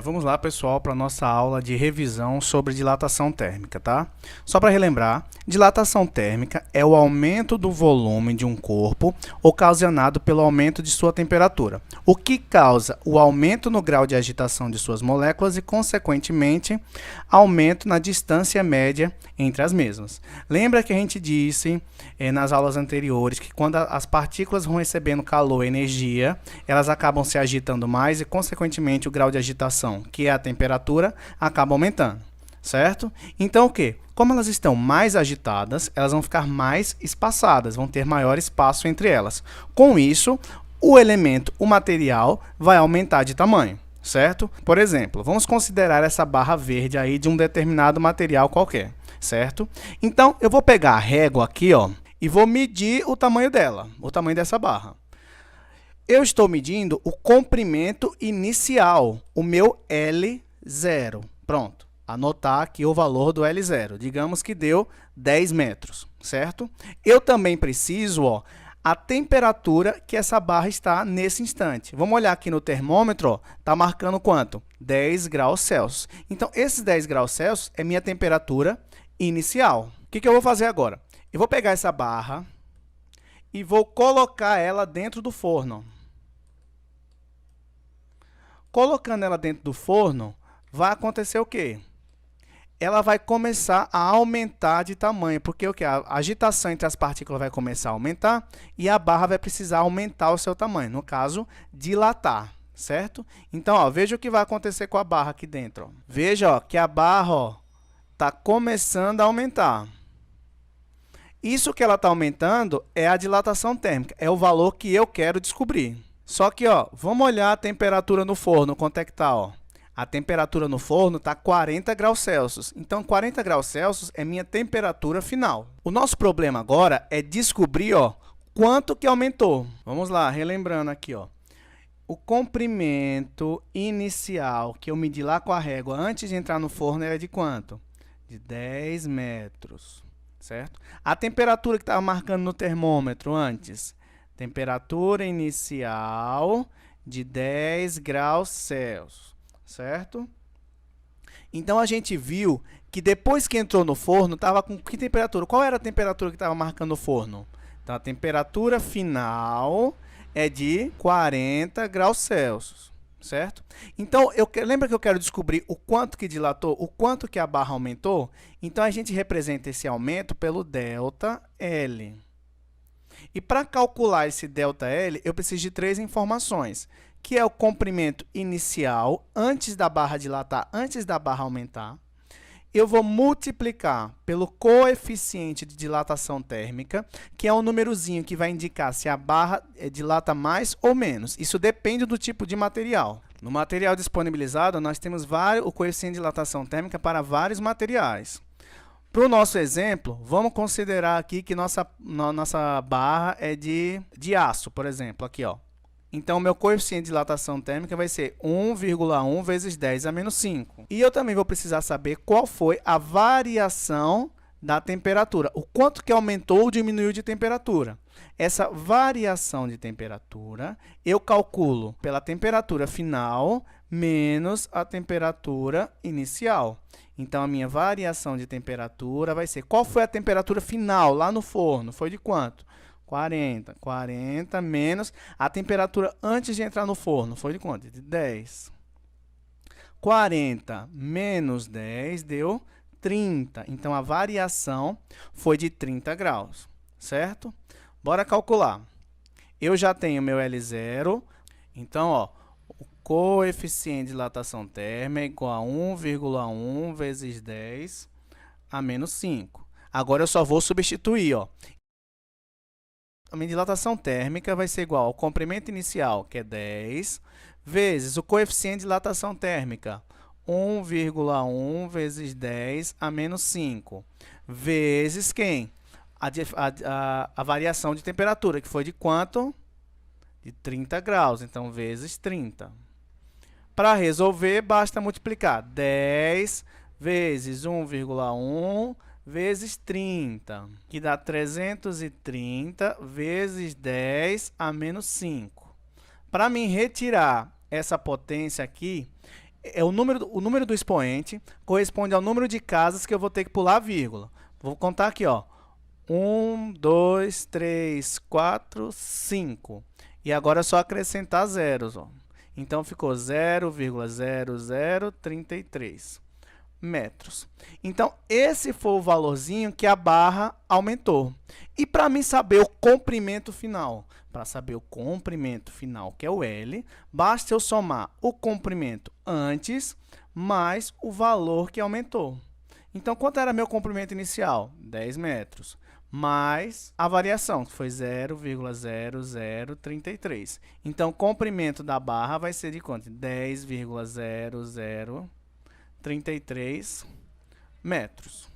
Vamos lá, pessoal, para a nossa aula de revisão sobre dilatação térmica, tá? Só para relembrar, dilatação térmica é o aumento do volume de um corpo ocasionado pelo aumento de sua temperatura, o que causa o aumento no grau de agitação de suas moléculas e, consequentemente, aumento na distância média entre as mesmas. Lembra que a gente disse nas aulas anteriores que quando as partículas vão recebendo calor e energia, elas acabam se agitando mais e, consequentemente, o grau de agitação, que é a temperatura, acaba aumentando, certo? Então, o quê? Como elas estão mais agitadas, elas vão ficar mais espaçadas, vão ter maior espaço entre elas. Com isso, o elemento, o material, vai aumentar de tamanho, certo? Por exemplo, vamos considerar essa barra verde aí de um determinado material qualquer, certo? Então, eu vou pegar a régua aqui, ó, e vou medir o tamanho dela, o tamanho dessa barra. Eu estou medindo o comprimento inicial, o meu L0. Pronto, anotar aqui o valor do L0. Digamos que deu 10 metros, certo? Eu também preciso, ó, a temperatura que essa barra está nesse instante. Vamos olhar aqui no termômetro, está marcando quanto? 10 graus Celsius. Então, esses 10 graus Celsius é minha temperatura inicial. O que eu vou fazer agora? Eu vou pegar essa barra e vou colocar ela dentro do forno. Colocando ela dentro do forno, vai acontecer o quê? Ela vai começar a aumentar de tamanho, porque o quê? A agitação entre as partículas vai começar a aumentar e a barra vai precisar aumentar o seu tamanho, no caso, dilatar, certo? Então, ó, veja o que vai acontecer com a barra aqui dentro. Ó. Veja ó, que a barra está começando a aumentar. Isso que ela está aumentando é a dilatação térmica, é o valor que eu quero descobrir. Só que, ó, vamos olhar a temperatura no forno, quanto é que está, ó. A temperatura no forno está 40 graus Celsius. Então, 40 graus Celsius é minha temperatura final. O nosso problema agora é descobrir, ó, quanto que aumentou. Vamos lá, relembrando aqui, ó. O comprimento inicial que eu medi lá com a régua antes de entrar no forno era de quanto? De 10 metros, certo? A temperatura que estava marcando no termômetro antes? Temperatura inicial de 10 graus Celsius, certo? Então, a gente viu que depois que entrou no forno, estava com que temperatura? Qual era a temperatura que estava marcando o forno? Então, a temperatura final é de 40 graus Celsius, certo? Então, lembra que eu quero descobrir o quanto que dilatou, o quanto que a barra aumentou? Então, a gente representa esse aumento pelo ΔL. E para calcular esse ΔL, eu preciso de três informações, que é o comprimento inicial, antes da barra dilatar, antes da barra aumentar. Eu vou multiplicar pelo coeficiente de dilatação térmica, que é um númerozinho que vai indicar se a barra dilata mais ou menos. Isso depende do tipo de material. No material disponibilizado, nós temos o coeficiente de dilatação térmica para vários materiais. Para o nosso exemplo, vamos considerar aqui que nossa barra é de aço, por exemplo, aqui, ó. Então, meu coeficiente de dilatação térmica vai ser 1,1 vezes 10 a menos 5. E eu também vou precisar saber qual foi a variação da temperatura, o quanto que aumentou ou diminuiu de temperatura. Essa variação de temperatura eu calculo pela temperatura final menos a temperatura inicial. Então, a minha variação de temperatura vai ser... Qual foi a temperatura final lá no forno? Foi de quanto? 40. 40 menos a temperatura antes de entrar no forno. Foi de quanto? De 10. 40 menos 10 deu 30. Então, a variação foi de 30 graus, certo? Bora calcular. Eu já tenho meu L0. Então, ó, o coeficiente de dilatação térmica é igual a 1,1 vezes 10 a menos 5. Agora, eu só vou substituir, ó. A minha dilatação térmica vai ser igual ao comprimento inicial, que é 10, vezes o coeficiente de dilatação térmica, 1,1 vezes 10 a menos 5, vezes quem? A variação de temperatura, que foi de quanto? De 30 graus, então, vezes 30. Para resolver, basta multiplicar 10 vezes 1,1 vezes 30, que dá 330 vezes 10 a menos 5. Para mim retirar essa potência aqui, o número do expoente corresponde ao número de casas que eu vou ter que pular a vírgula. Vou contar aqui, ó. 1, 2, 3, 4, 5. E agora é só acrescentar zeros, ó. Então, ficou 0,0033 metros. Então, esse foi o valorzinho que a barra aumentou. E para mim saber o comprimento final, que é o L, basta eu somar o comprimento antes mais o valor que aumentou. Então, quanto era meu comprimento inicial? 10 metros. Mais a variação, que foi 0,0033. Então, o comprimento da barra vai ser de quanto? 10,0033 metros.